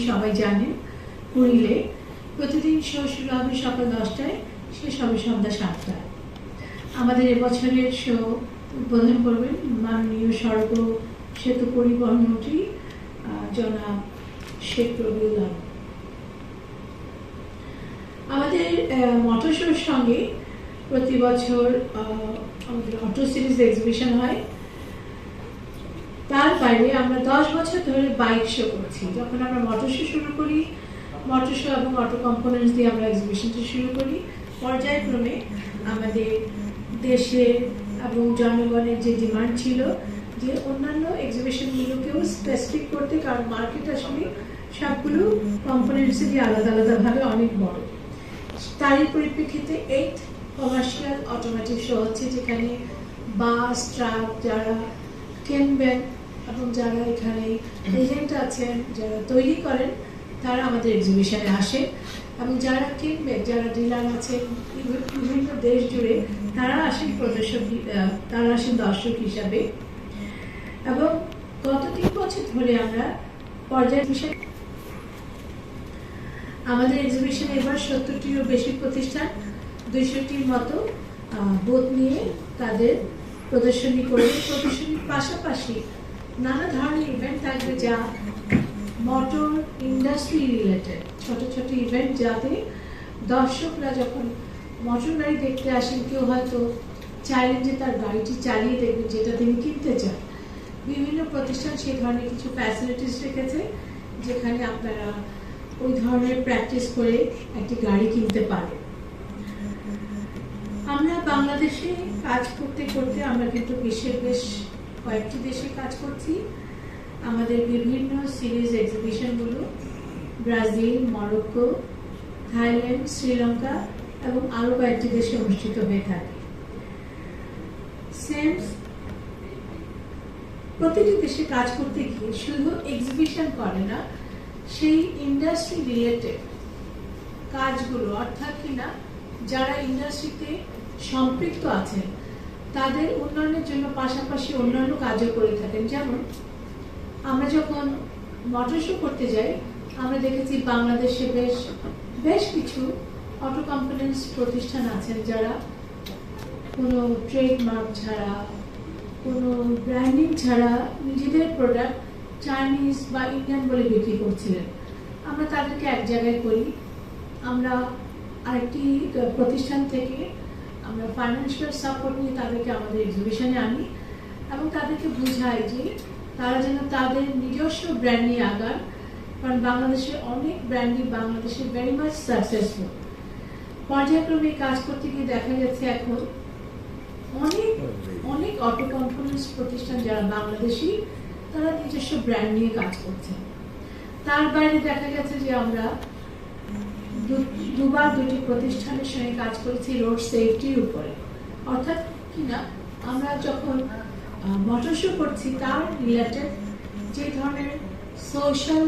সবাই জানেন পুরীলে প্রতিদিন শো শুরু হবে সকাল 10টায়, শেষ হবে সন্ধ্যা 7টায়। আমাদের এবছরের শো উদ্বোধন করবেন মাননীয় সড়ক ও সেতু পরিবহন মন্ত্রী জনাব শেখ রবিউল আলম। আমাদের মোটর শোর সঙ্গে প্রতি বছর আমাদের অটো সিরিজ এক্সিবিশন হয়। তার বাইরে আমরা 10 বছর ধরে বাইক শো করছি। যখন আমরা মোটর শো শুরু করি, মোটর শো এবং অটো কম্পোনেন্টস দিয়ে আমরা এক্সিবিশনটা শুরু করি। পর্যায়ক্রমে আমাদের দেশে এবং জনগণের যে ডিমান্ড ছিল যে অন্যান্য এক্সিবিশনগুলোকেও স্পেসিফিক করতে, কারণ মার্কেট আসলে সবগুলো কম্পোনেন্টস দিয়ে আলাদা আলাদাভাবে অনেক বড়। তারই পরিপ্রেক্ষিতে 8th কমার্শিয়াল অটোমেটিক শো হচ্ছে, যেখানে বাস, ট্রাক যারা কিনবেন এবং যারা এখানে এজেন্ট আছেন, যারা তৈরি করেন, তারা আমাদের এক্সিবিশনে আসে। এবং যারা কিনবেন, যারা ডিলার আছেন বিভিন্ন দেশ জুড়ে, তারা আসেন প্রদর্শনী, তারা আসেন দর্শক হিসাবে। এবং গত 3 বছর ধরে আমরা পর্যায় আমাদের এক্সিবিশনে এবার 70টিরও বেশি প্রতিষ্ঠান 200টির মতো বুথ নিয়ে তাদের প্রদর্শনী করবে। প্রদর্শনীর পাশাপাশি নানা ধরনের ইভেন্ট থাকবে, যা মোটর ইন্ডাস্ট্রি রিলেটেড, ছোট ছোট ইভেন্ট, যাতে দর্শকরা যখন মোটর গাড়ি দেখতে আসেন, কেউ হয়তো চাইলেন যে তার গাড়িটি চালিয়ে দেখবেন যেটা তিনি কিনতে চান। বিভিন্ন প্রতিষ্ঠান সেই ধরনের কিছু ফ্যাসিলিটিস রেখেছে, যেখানে আপনারা ওই ধরনের প্র্যাকটিস করে একটি গাড়ি কিনতে পারেন। আমরা বাংলাদেশে কাজ করতে করতে আমরা কিন্তু বিশ্বের বেশ কয়েকটি দেশে কাজ করছি। আমাদের বিভিন্ন সিরিজ এক্সিবিশনগুলো ব্রাজিল, মরক্কো, থাইল্যান্ড, শ্রীলঙ্কা এবং আরও কয়েকটি দেশে অনুষ্ঠিত হয়ে থাকে। প্রতিটি দেশে কাজ করতে গিয়ে শুধু এক্সিবিশন করে না, সেই ইন্ডাস্ট্রি রিলেটেড কাজগুলো, অর্থাৎ কিনা যারা ইন্ডাস্ট্রিতে সম্পৃক্ত আছেন তাদের উন্নয়নের জন্য পাশাপাশি অন্যান্য কাজও করে থাকেন। যেমন আমরা যখন মোটর শো করতে যাই, আমরা দেখেছি বাংলাদেশে বেশ কিছু অটো কম্পোনেন্টস প্রতিষ্ঠান আছেন, যারা কোনো ট্রেডমার্ক ছাড়া, কোনো ব্র্যান্ডিং ছাড়া নিজেদের প্রোডাক্ট চাইনিজ বা ইন্ডিয়ান বলে বিক্রি করছিলেন। আমরা তাদেরকে এক জায়গায় করি, আমরা আরেকটি প্রতিষ্ঠান থেকে আমরা ফাইন্যান্সিয়াল সাপোর্ট নিয়ে তাদেরকে আমাদের এক্সিবিশনে আনি এবং তাদেরকে বুঝাই যে তারা যেন তাদের নিজস্ব ব্র্যান্ড নিয়ে আগান, কারণ বাংলাদেশে অনেক ব্র্যান্ডই বাংলাদেশে ভেরি মাচ সাকসেসফুল। পর্যায়ক্রমে কাজ করতে গিয়ে দেখা যাচ্ছে এখন অনেক অটো কম্পোনেন্টস প্রতিষ্ঠান যারা বাংলাদেশি, তারা নিজস্ব ব্র্যান্ড নিয়ে কাজ করছেন। তার বাইরে দেখা গেছে যে আমরা দুবার 2টি প্রতিষ্ঠানের সঙ্গে কাজ করেছি রোড সেফটির উপরে। অর্থাৎ কিনা আমরা যখন মোটর শো করছি, তার রিলেটেড যে ধরনের সোশ্যাল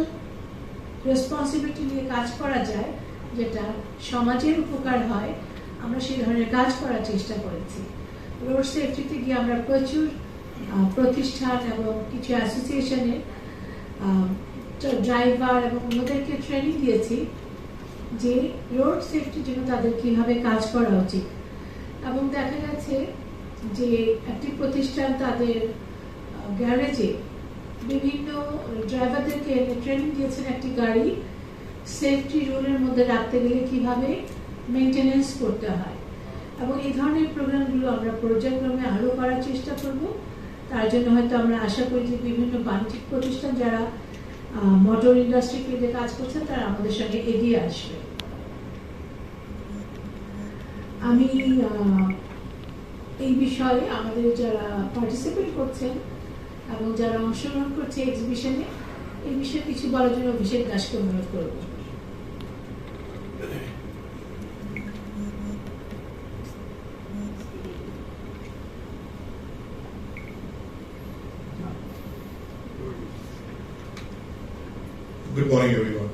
রেসপন্সিবিলিটি নিয়ে কাজ করা যায়, যেটা সমাজের উপকার হয়, আমরা সেই ধরনের কাজ করার চেষ্টা করেছি। রোড সেফটিতে গিয়ে আমরা প্রচুর প্রতিষ্ঠান এবং কিছু অ্যাসোসিয়েশনে ড্রাইভার এবং ওদেরকে ট্রেনিং দিয়েছি যে রোড সেফটির জন্য তাদের কিভাবে কাজ করা উচিত। এবং দেখা গেছে যে একটি প্রতিষ্ঠান তাদের গ্যারেজে বিভিন্ন ড্রাইভারদেরকে ট্রেনিং দিয়েছেন একটি গাড়ি সেফটি রুলের মধ্যে রাখতে গেলে কিভাবে মেনটেনেন্স করতে হয়। এবং এই ধরনের প্রোগ্রামগুলো আমরা পর্যায়ক্রমে আরও করার চেষ্টা করব। তার জন্য হয়তো আমরা আশা করি যে বিভিন্ন বাণিজ্যিক প্রতিষ্ঠান যারা মোটর ইন্ডাস্ট্রি ফিল্ডে কাজ করছেন, তারা আমাদের সঙ্গে এগিয়ে আসবে। আমি এই বিষয়ে আমাদের যারা পার্টিসিপেট করছেন এবং যারা অংশগ্রহণ করছে এক্সিবিশনে এই বিষয়ে কিছু বলার জন্য অভিষেক দাসকে অনুরোধ করব। Good morning, everyone.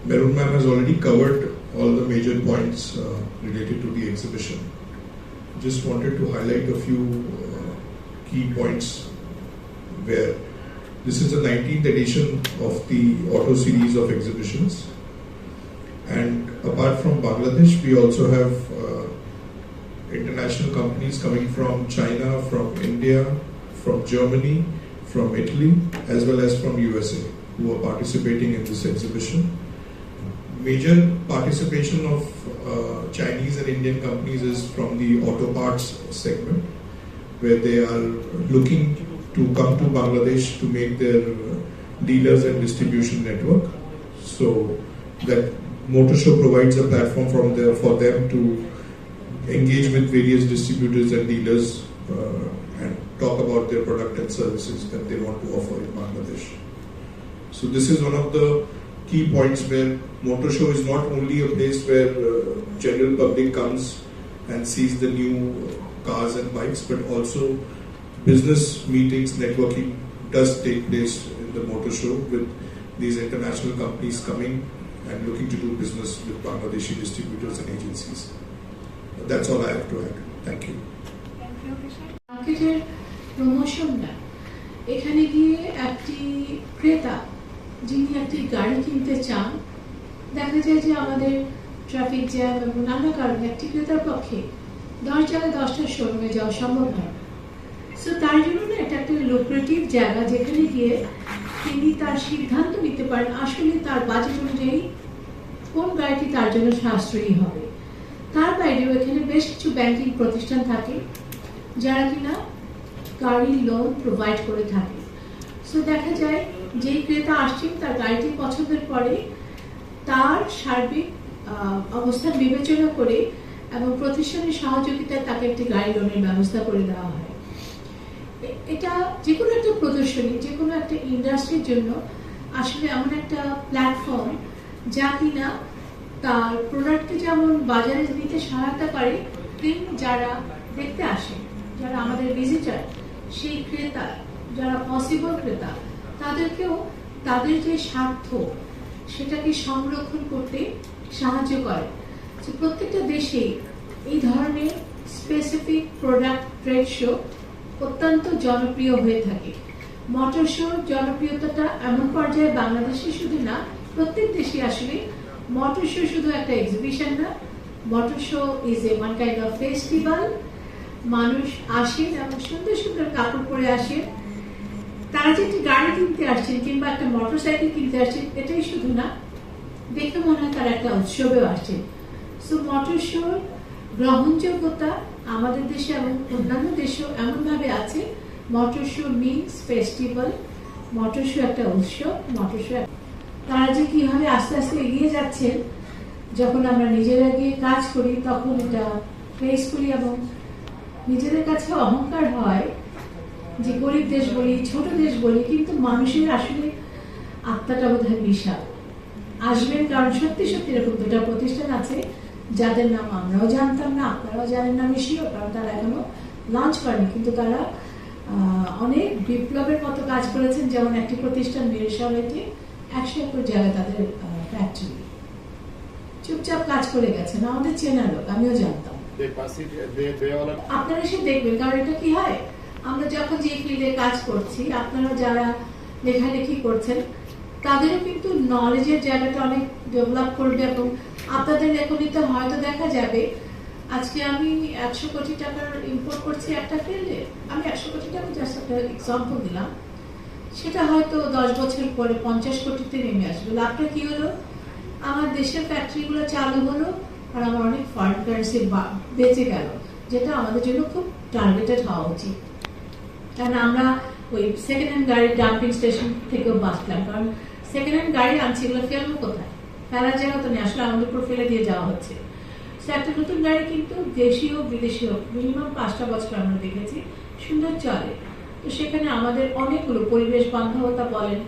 Merun ma'am has already covered all the major points related to the exhibition. Just wanted to highlight a few key points where this is the 19th edition of the Auto Series of exhibitions, and apart from Bangladesh, we also have international companies coming from China, from India, from Germany, from Italy, as well as from USA, who are participating in this exhibition. Major participation of Chinese and Indian companies is from the auto parts segment, where they are looking to come to Bangladesh to make their dealers and distribution network. So that Motor Show provides a platform for them to engage with various distributors and dealers and talk about their product and services that they want to offer in Bangladesh. So this is one of the key points where Motor Show is not only a place where general public comes and sees the new cars and bikes, but also business meetings, networking does take place in the Motor Show with these international companies coming and looking to do business with Bangladeshi distributors and agencies. That's all I have to add. Thank you. মার্কেটের প্রমোশনটা এখানে গিয়ে একটি ক্রেতা যিনি একটি গাড়ি কিনতে চান, দেখা যায় যে আমাদের ট্রাফিক জ্যাম এবং নানা কারণে একটি ক্রেতার পক্ষে 10 জায়গায় 10টা শোরুমে যাওয়া সম্ভব হয়। সো তার জন্য না এটা একটা লুক্রেটিভ জায়গা যেখানে গিয়ে তিনি তার সিদ্ধান্ত নিতে পারেন আসলে তার বাজেট অনুযায়ী কোন গাড়িটি তার জন্য সাশ্রয়ী হবে। তার বাইরেও এখানে বেশ কিছু ব্যাংকিং প্রতিষ্ঠান থাকে যারা কিনা গাড়ির লোন প্রোভাইড করে থাকে। সো দেখা যায় যে ক্রেতা আসছেন তার গাড়িটি পছন্দের পরে তার সার্বিক অবস্থান বিবেচনা করে এবং প্রতিষ্ঠানের সহযোগিতায় তাকে একটি গাড়ি লোনের ব্যবস্থা করে দেওয়া হয়। এটা যে কোনো একটা প্রদর্শনী, যে কোনো একটা ইন্ডাস্ট্রির জন্য আসলে এমন একটা প্ল্যাটফর্ম যা কিনা তার প্রোডাক্টকে যেমন বাজারে নিতে সহায়তা করে, তেমনি যারা দেখতে আসে, যারা আমাদের ভিজিটার, সেই ক্রেতা, যারা পসিবল ক্রেতা, তাদেরকেও তাদের যে স্বার্থ সেটাকে সংরক্ষণ করতে সাহায্য করে। প্রত্যেকটা দেশে এই ধরনের স্পেসিফিক প্রোডাক্ট ট্রেড শো অত্যন্ত জনপ্রিয় হয়ে থাকে। মোটর শোর জনপ্রিয়তাটা এমন পর্যায়ে বাংলাদেশে শুধু না, প্রত্যেক দেশে আসলে মোটর শো শুধু একটা এক্সিবিশন না, motor show is a one kind of festival. মানুষ আসেন এবং সুন্দর সুন্দর কাপড় পরে আসেন। তারা যে একটি গাড়ি কিনতে আসছেন কিংবা একটা মোটরসাইকেল কিনতে আসছেন, এটাই শুধু না, দেখে মনে হয় তারা একটা উৎসবেও আসছেন। সো মোটর শোর গ্রহণযোগ্যতা আমাদের দেশে এবং অন্যান্য দেশেও এমনভাবে আছে, motor show means festival, motor show একটা উৎসব, মোটর শো। তারা যে কিভাবে আস্তে আস্তে এগিয়ে যাচ্ছেন, যখন আমরা নিজেরা গিয়ে কাজ করি তখন এটা ফেস করি এবং নিজেদের কাছে অহংকার হয় যে গরিব দেশ বলি, ছোট দেশ বলি, কিন্তু মানুষের আসলে আত্মাটা বোধহয় বিশাল। আসবেন কারণ সত্যি সত্যি এরকম দুটা প্রতিষ্ঠান আছে যাদের নাম আমরাও জানতাম না, আপনারাও জানেন না, আমি শিওর, কারণ তারা এখনো লঞ্চ করেনি, কিন্তু তারা অনেক বিপ্লবের মতো কাজ করেছেন। যেমন একটি প্রতিষ্ঠান মিরসরাইতে 100 একর জায়গায় তাদের ফ্যাক্টরি, চুপচাপ কাজ করে গেছেন, আমাদের চেনা লোক, আমিও জানতাম। আপনারা এসে দেখবেন, কারণ এটা কি হয়, আমরা যখন যে ফিল্ডে কাজ করছি, আপনারা যারা লেখালেখি করছেন তাদেরও কিন্তু নলেজের জায়গাটা অনেক ডেভেলপ করবে এবং আপনাদের লেখনীতে হয়তো দেখা যাবে আজকে আমি 100 কোটি টাকার ইম্পোর্ট করছি একটা ফিল্ডে, আমি 100 কোটি টাকা জাস্ট একটা এক্সাম্পল দিলাম, সেটা হয়তো 10 বছর পরে 50 কোটিতে নেমে আসবে। লাভটা কি হলো, আমার দেশের ফ্যাক্টরিগুলো চালু হলো আর আমার অনেক ফরেন কারেন্সি বেঁচে গেল, যেটা আমাদের জন্য খুব টার্গেটেড হওয়া উচিত। কারণ আমরা ওই সেকেন্ড হ্যান্ড গাড়ির ডাম্পিং স্টেশন থেকেও বাঁচলাম, কারণ সেকেন্ড হ্যান্ড গাড়ি আনছি, এগুলো ফেলবো কোথায়, ফেলার জায়গা তো নেই, আসলে আমাদের উপর ফেলে দিয়ে যাওয়া হচ্ছে। তো একটা নতুন গাড়ি কিন্তু দেশীয় বিদেশীয় মিনিমাম 5টা বছর আমরা দেখেছি সুন্দর চলে। তো সেখানে আমাদের অনেকগুলো পরিবেশ বান্ধবতা বলেন,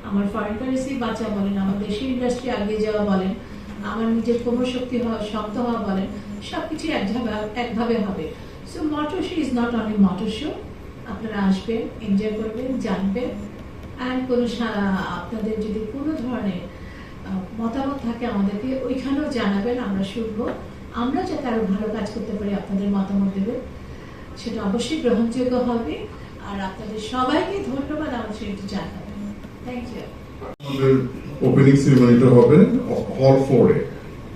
আমার ফরেন কারেন্সি বাঁচা বলেন, আমার দেশের ইন্ডাস্ট্রি আগিয়ে যাওয়া বলেন, আমার নিজের কোমর শক্তি হওয়া, শক্ত হওয়া বলেন, সবকিছু একভাবে হবে। So motor show is not only motor show. আপনারা আসবেন, এনজয় করবেন, জানবেন, অ্যান্ড কোনো আপনাদের যদি কোনো ধরনের মতামত থাকে আমাদেরকে ওইখানেও জানাবেন, আমরা শুনবো। আমরা যাতে আরো ভালো কাজ করতে পারি আপনাদের মতামত দেবেন, সেটা অবশ্যই গ্রহণযোগ্য হবে। আর আপনাদের সবাইকে ধন্যবাদ আমাদের সেটা জানাবেন। Thank you. আমাদের ওপেনিং সেরিমনিটা হবে হল 4 এ,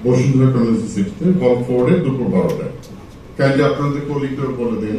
বসুন্ধরা কমিউনিটি সিটিতে, হল 4 এ দুপুর 12টায়। কাইন্ডলি আপনাদের কলিগদের বলে দিন।